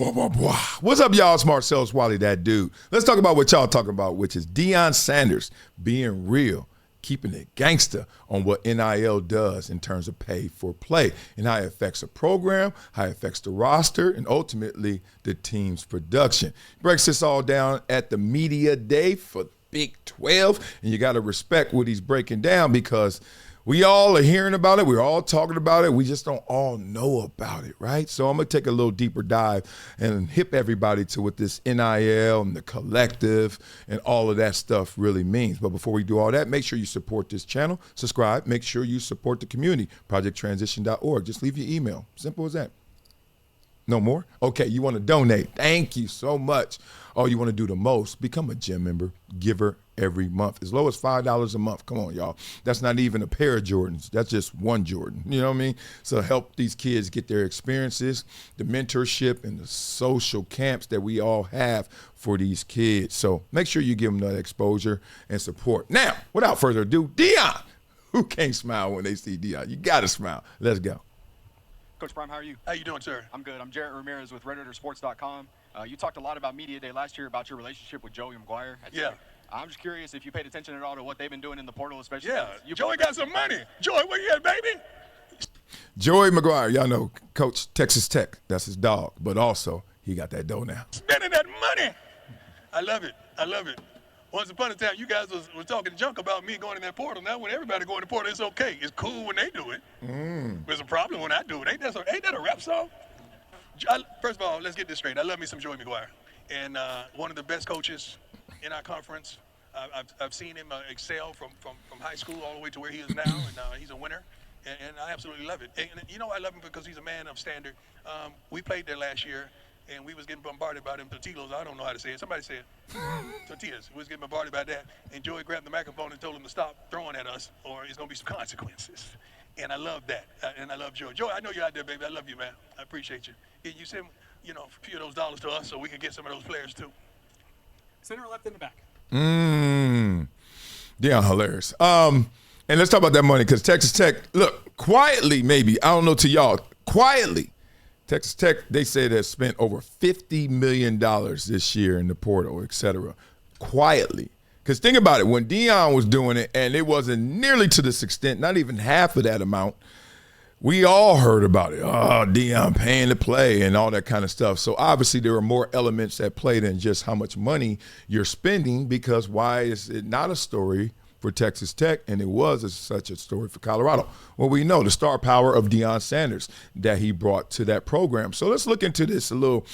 What's up, y'all? It's Marcellus Wiley, that dude. Let's talk about what y'all talking about, which is Deion Sanders being real, keeping it gangster on what NIL does in terms of pay for play and how it affects the program, how it affects the roster, and ultimately the team's production. Breaks this all down at the media day for Big 12, and you got to respect what he's breaking down because we all are hearing about it. We're all talking about it. We just don't all know about it, right? So I'm going to take a little deeper dive and hip everybody to what this NIL and the collective and all of that stuff really means. But before we do all that, make sure you support this channel, subscribe, make sure you support the community, projecttransition.org. Just leave your email. Simple as that. No more? Okay, you want to donate. Thank you so much. Oh, you want to do the most? Become a gym member, giver every month. As low as $5 a month. Come on, y'all. That's not even a pair of Jordans. That's just one Jordan. You know what I mean? So help these kids get their experiences, the mentorship, and the social camps that we all have for these kids. So make sure you give them that exposure and support. Now, without further ado, Deion. Who can't smile when they see Deion? You got to smile. Let's go. Coach Prime, how are you? How you doing, sir? I'm good. I'm Jarrett Ramirez with RedRaidersports.com. You talked a lot about Media Day last year about your relationship with Joey McGuire. Yeah. I'm just curious if you paid attention at all to what they've been doing in the portal, especially. Yeah. Joey got some money. Joey, where you at, baby? Joey McGuire, y'all know, Coach Texas Tech. That's his dog. But also, he got that dough now. Spending that money. I love it. I love it. Once upon a time, you guys was talking junk about me going in that portal. Now, when everybody go in the portal, it's okay. It's cool when they do it. But it's a problem when I do it. Ain't that a rap song? First of all, let's get this straight. I love me some Joey McGuire. And one of the best coaches in our conference. I've seen him excel from high school all the way to where he is now, and he's a winner. And I absolutely love it. And you know, I love him because he's a man of standard. We played there last year, and we was getting bombarded by them tortillas. I don't know how to say it. Somebody say it. Tortillas. We was getting bombarded by that. And Joey grabbed the microphone and told him to stop throwing at us, or it's going to be some consequences. And I love that. And I love Joey. Joey, I know you're out there, baby. I love you, man. I appreciate you. And you send, a few of those dollars to us so we can get some of those players, too. Center left in the back. Deion, hilarious. And let's talk about that money because Texas Tech, look, quietly maybe, I don't know to y'all, quietly, Texas Tech, they say they've spent over $50 million this year in the portal, et cetera, quietly. Because think about it, when Deion was doing it, and it wasn't nearly to this extent, not even half of that amount, we all heard about it. Oh, Deion paying to play and all that kind of stuff. So obviously there are more elements at play than just how much money you're spending, because why is it not a story for Texas Tech, and it was such a story for Colorado? Well, we know the star power of Deion Sanders that he brought to that program. So let's look into this a little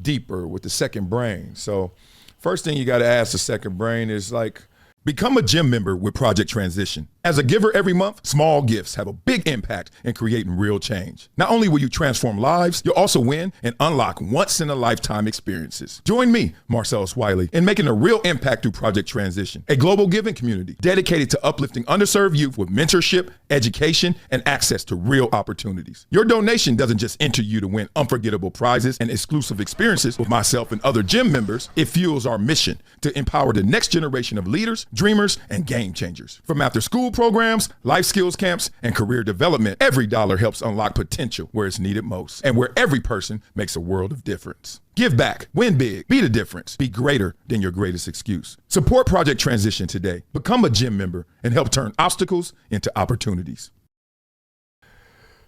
deeper with the second brain. So first thing you got to ask the second brain is, like, become a gym member with Project Transition. As a giver every month, small gifts have a big impact in creating real change. Not only will you transform lives, you'll also win and unlock once-in-a-lifetime experiences. Join me, Marcellus Wiley, in making a real impact through Project Transition, a global giving community dedicated to uplifting underserved youth with mentorship, education, and access to real opportunities. Your donation doesn't just enter you to win unforgettable prizes and exclusive experiences with myself and other gym members. It fuels our mission to empower the next generation of leaders, dreamers, and game changers. From after-school programs, life skills camps, and career development, every dollar helps unlock potential where it's needed most, and where every person makes a world of difference. Give back, win big, be the difference, be greater than your greatest excuse. Support Project Transition today. Become a gym member and help turn obstacles into opportunities.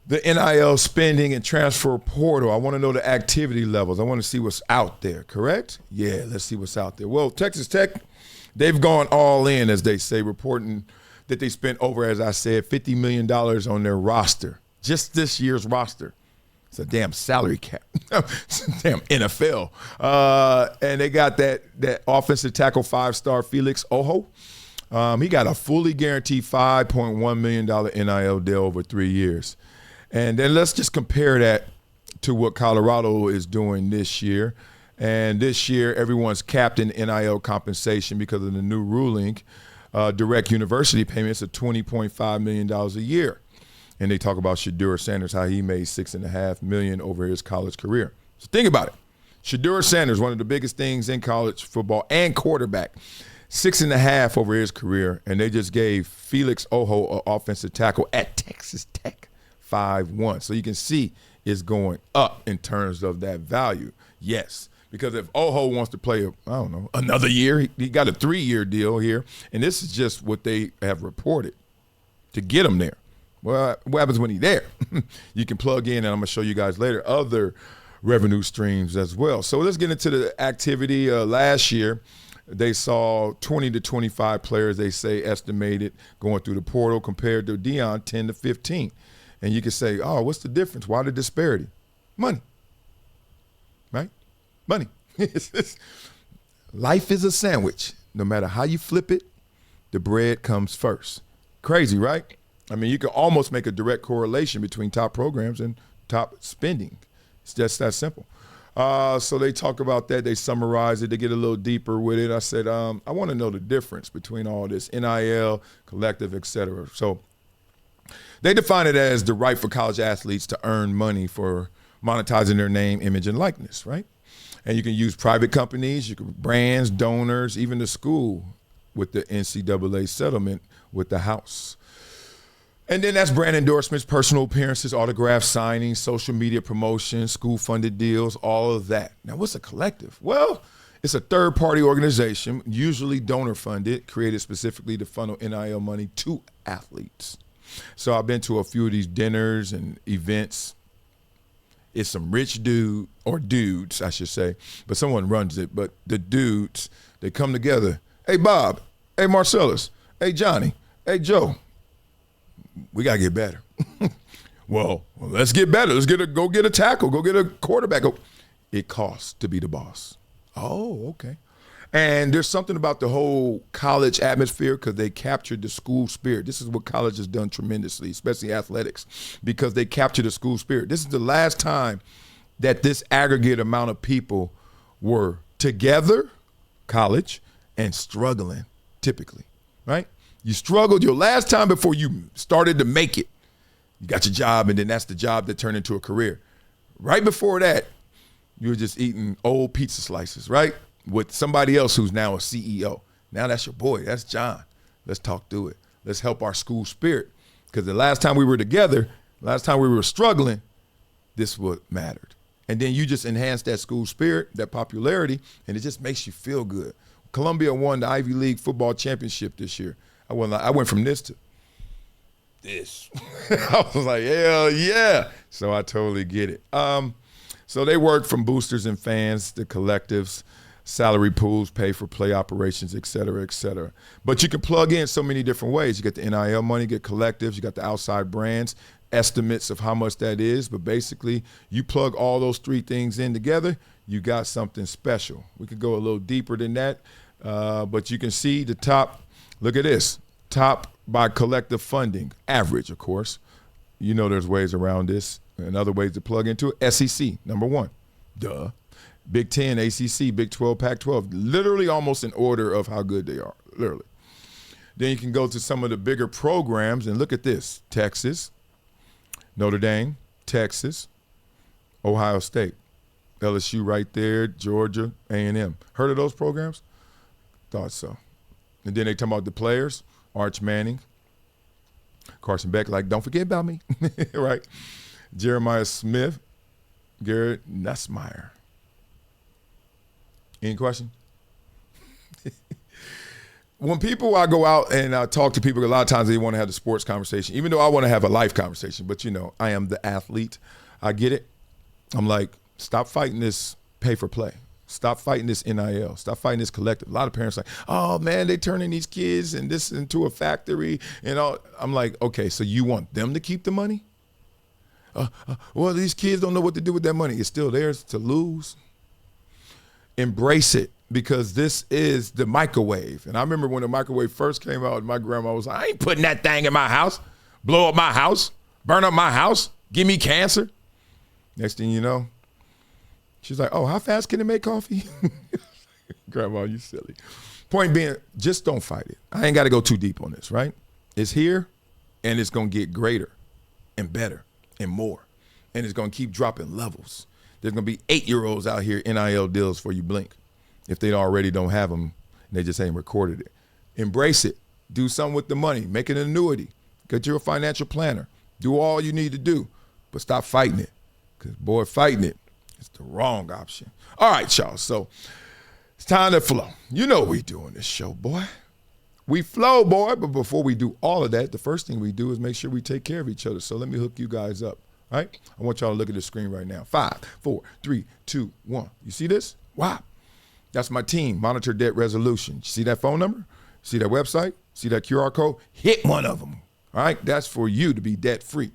The NIL spending and transfer portal, I want to know the activity levels. I want to see what's out there, correct? Yeah, let's see what's out there. Well, Texas Tech, they've gone all in, as they say, reporting that they spent over, as I said, $50 million on their roster, just this year's roster. It's a damn salary cap. It's a damn NFL. And they got that offensive tackle 5-star Felix Ojo. He got a fully guaranteed $5.1 million NIL deal over 3 years. And then let's just compare that to what Colorado is doing this year. And this year, everyone's capped in NIL compensation because of the new ruling. Direct university payments of $20.5 million a year. And they talk about Shedeur Sanders, how he made $6.5 million over his college career. So think about it. Shedeur Sanders, one of the biggest things in college football and quarterback, 6.5 over his career. And they just gave Felix Ojo, an offensive tackle at Texas Tech, 5.1. So you can see it's going up in terms of that value. Yes. Because if Oho wants to play, another year, he got a 3-year deal here, and this is just what they have reported to get him there. Well, what happens when he's there? You can plug in, and I'm going to show you guys later, other revenue streams as well. So let's get into the activity. Last year, they saw 20 to 25 players, they say, estimated going through the portal compared to Deion, 10 to 15. And you can say, oh, what's the difference? Why the disparity? Money. Right? Money. Life is a sandwich. No matter how you flip it, the bread comes first. Crazy, right? I mean, you can almost make a direct correlation between top programs and top spending. It's just that simple. So they talk about that. They summarize it. They get a little deeper with it. I said, I want to know the difference between all this NIL, collective, et cetera. So they define it as the right for college athletes to earn money for monetizing their name, image, and likeness, right? And you can use private companies, you can brands, donors, even the school with the NCAA settlement with the house. And then that's brand endorsements, personal appearances, autograph signings, social media promotions, school-funded deals, all of that. Now, what's a collective? Well, it's a third-party organization, usually donor-funded, created specifically to funnel NIL money to athletes. So I've been to a few of these dinners and events. It's some rich dude, or dudes, I should say, but someone runs it. But the dudes, they come together. Hey, Bob. Hey, Marcellus. Hey, Johnny. Hey, Joe. We got to get better. well, let's get better. Let's go get a tackle. Go get a quarterback. It costs to be the boss. Oh, okay. And there's something about the whole college atmosphere because they captured the school spirit. This is what college has done tremendously, especially athletics, because they captured the school spirit. This is the last time that this aggregate amount of people were together, college, and struggling, typically, right? You struggled your last time before you started to make it. You got your job, and then that's the job that turned into a career. Right before that, you were just eating old pizza slices, right? With somebody else who's now a CEO. Now that's your boy. That's John. Let's talk through it. Let's help our school spirit. Because the last time we were together, last time we were struggling, this what mattered. And then you just enhance that school spirit, that popularity, and it just makes you feel good. Columbia won the Ivy League football championship this year. I went from this to this. I was like, hell yeah. So I totally get it. So they work from boosters and fans, the collectives, salary pools, pay for play operations, et cetera, et cetera. But you can plug in so many different ways. You get the NIL money, you get collectives, you got the outside brands, estimates of how much that is. But basically, you plug all those three things in together, you got something special. We could go a little deeper than that, but you can see the top. Look at this, top by collective funding, average, of course. You know there's ways around this and other ways to plug into it. SEC, number one, duh. Big 10, ACC, Big 12, Pac-12, literally almost in order of how good they are, literally. Then you can go to some of the bigger programs and look at this. Texas, Notre Dame, Texas, Ohio State, LSU right there, Georgia, A&M. Heard of those programs? Thought so. And then they talk about the players, Arch Manning, Carson Beck, like, don't forget about me, right? Jeremiah Smith, Garrett Nussmeier. Any question? When I go out and I talk to people, a lot of times they want to have the sports conversation, even though I want to have a life conversation. But, I am the athlete. I get it. I'm like, stop fighting this pay for play. Stop fighting this NIL. Stop fighting this collective. A lot of parents are like, oh, man, they turning these kids and this into a factory. And all. I'm like, okay, so you want them to keep the money? Well, these kids don't know what to do with that money. It's still theirs to lose. Embrace it, because this is the microwave. And I remember when the microwave first came out, my grandma was like, I ain't putting that thing in my house, blow up my house, burn up my house, give me cancer. Next thing you know, she's like, oh, how fast can it make coffee? Grandma, you silly. Point being, just don't fight it. I ain't got to go too deep on this, right? It's here, and it's going to get greater and better and more. And it's going to keep dropping levels. There's going to be 8-year-olds out here, NIL deals for you blink, if they already don't have them and they just ain't recorded it. Embrace it. Do something with the money. Make it an annuity. Get you a financial planner. Do all you need to do, but stop fighting it. Because, boy, fighting it It's the wrong option. All right, y'all. So it's time to flow. You know what we do on this show, boy. We flow, boy. But before we do all of that, the first thing we do is make sure we take care of each other. So let me hook you guys up. All right? I want y'all to look at the screen right now. 5, 4, 3, 2, 1. You see this? Wow. That's my team, Monitor Debt Resolution. You see that phone number? See that website? See that QR code? Hit one of them. All right? That's for you to be debt-free.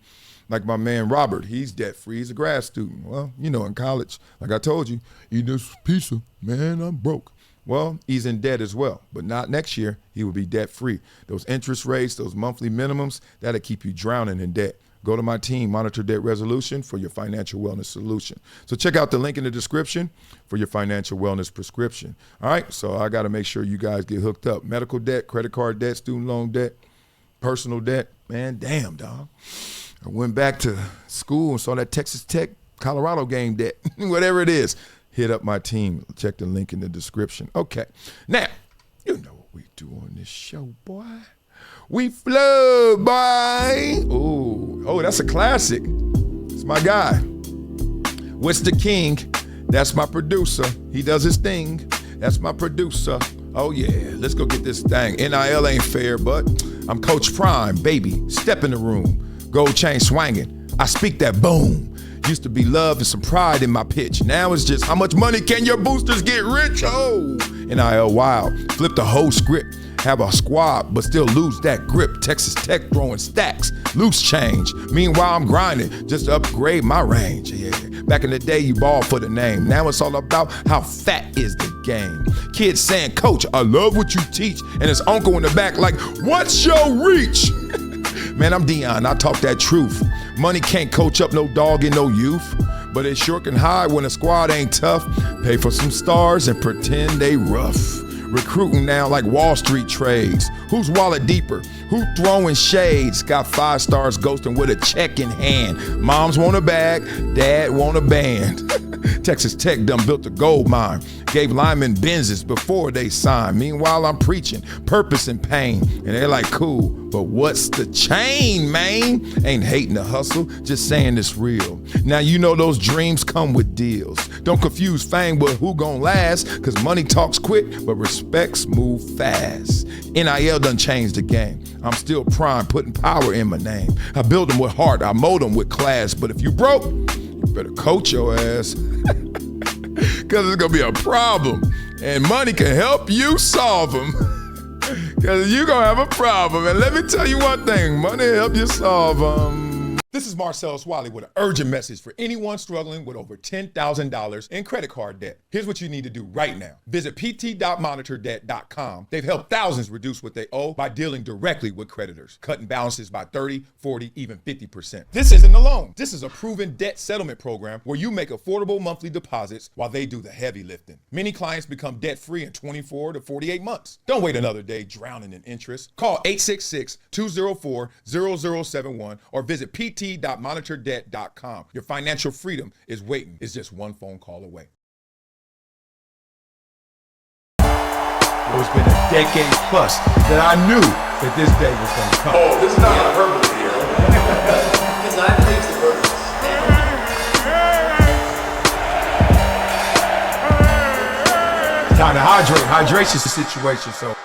Like my man Robert, he's debt-free. He's a grad student. Well, you know, in college, like I told you, eat this pizza, man, I'm broke. Well, he's in debt as well, but not next year. He will be debt-free. Those interest rates, those monthly minimums, that'll keep you drowning in debt. Go to my team, Monitor Debt Resolution, for your financial wellness solution. So check out the link in the description for your financial wellness prescription. All right, so I got to make sure you guys get hooked up. Medical debt, credit card debt, student loan debt, personal debt. Man, damn, dog. I went back to school and saw that Texas Tech, Colorado game debt, whatever it is. Hit up my team. Check the link in the description. Okay. Now, you know what we do on this show, boy. We flow, boy. Oh, that's a classic. It's my guy. What's the King? That's my producer. He does his thing. That's my producer. Oh, yeah. Let's go get this thing. NIL ain't fair, but I'm Coach Prime, baby. Step in the room. Gold chain swinging. I speak that boom. Used to be love and some pride in my pitch. Now it's just how much money can your boosters get rich? Oh, NIL wild. Flip the whole script. Have a squad, but still lose that grip. Texas Tech throwing stacks, loose change. Meanwhile, I'm grinding just to upgrade my range. Yeah. Back in the day, you ball for the name. Now it's all about how fat is the game. Kids saying, Coach, I love what you teach. And his uncle in the back like, what's your reach? Man, I'm Deion, I talk that truth. Money can't coach up no dog in no youth, but it sure can hide when a squad ain't tough. Pay for some stars and pretend they rough. Recruiting now like Wall Street trades. Who's wallet deeper? Who throwing shades? Got 5 stars ghosting with a check in hand. Moms want a bag, dad want a band. Texas Tech done built a gold mine. Gave linemen Benzes before they signed. Meanwhile, I'm preaching purpose and pain. And they're like, cool, but what's the chain, man? Ain't hating the hustle, just saying it's real. Now you know those dreams come with deals. Don't confuse fame with who gon' last, cause money talks quick, but respects move fast. NIL done changed the game. I'm still prime, putting power in my name. I build them with heart, I mold them with class. But if you broke, you better coach your ass. Cause it's gonna be a problem. And money can help you solve them. Cause you gonna have a problem. And let me tell you one thing, money help you solve them. This is Marcellus Wiley with an urgent message for anyone struggling with over $10,000 in credit card debt. Here's what you need to do right now. Visit pt.monitordebt.com. They've helped thousands reduce what they owe by dealing directly with creditors, cutting balances by 30, 40, even 50%. This isn't a loan. This is a proven debt settlement program where you make affordable monthly deposits while they do the heavy lifting. Many clients become debt-free in 24 to 48 months. Don't wait another day drowning in interest. Call 866-204-0071 or visit pt.monitordebt.com. Your financial freedom is waiting. It's just one phone call away. It's been a decade plus that I knew that this day was going to come. Oh, this is not hyperbole here. Because I think the purpose. Time to hydrate. Hydration's the situation, so